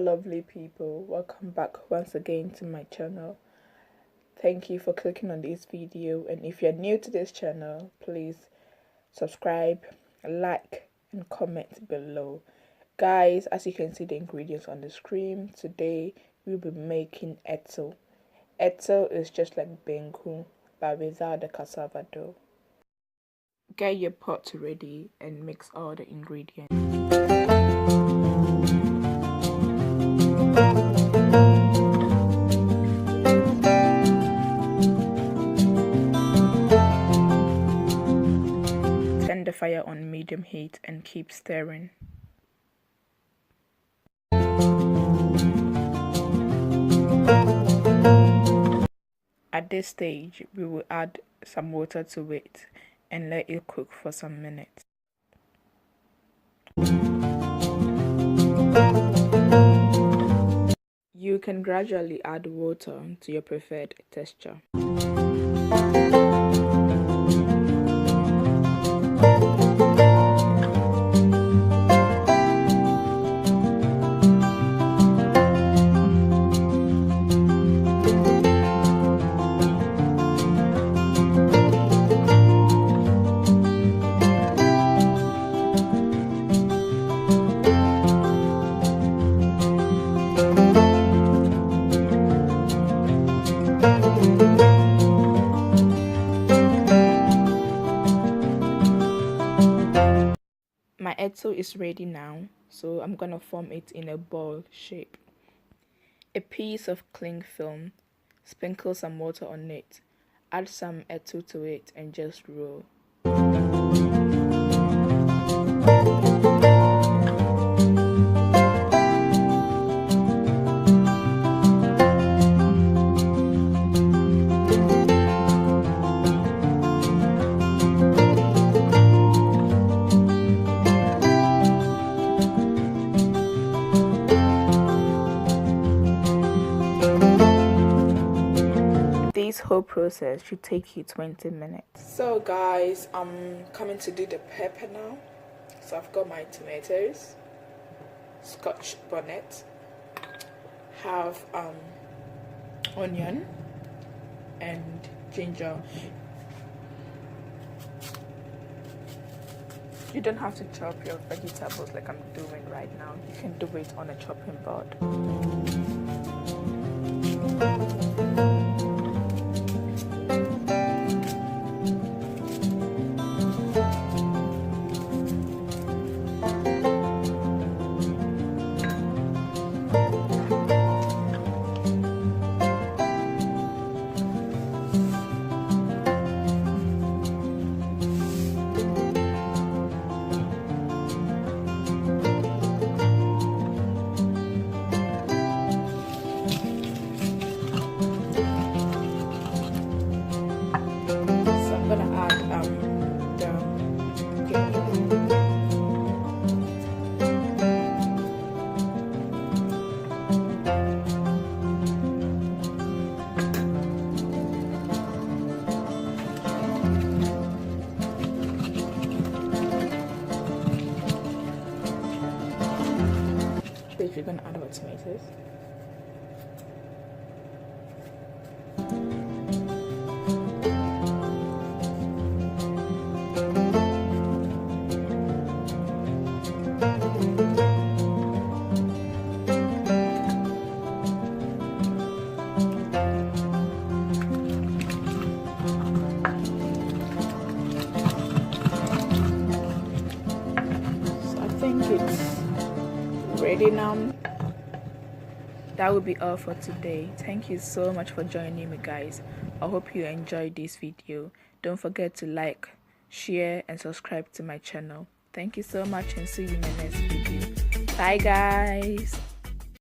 lovely people, welcome back once again to my channel. Thank you for clicking on this video, and if you're new to this channel, please subscribe, like and comment below. Guys, as you can see the ingredients on the screen, today we'll be making etsew. Etsew is just like banku but without the cassava dough. Get your pot ready and mix all the ingredients. Turn the fire on medium heat and keep stirring. At this stage, we will add some water to it and let it cook for some minutes. You can gradually add water to your preferred texture. My etsew is ready now, so I'm gonna form it in a ball shape. A piece of cling film, sprinkle some water on it, add some etsew to it and just roll. This whole process should take you 20 minutes. So guys, I'm coming to do the pepper now. So I've got my tomatoes, scotch bonnet, have onion and ginger. You don't have to chop your vegetables like I'm doing right now. You can do it on a chopping board. We're going to add our tomatoes. So I think it's ready now. That will be all for today. Thank you so much for joining me, guys. I hope you enjoyed this video. Don't forget to like, share and subscribe to my channel. Thank you so much and see you in my next video. Bye guys.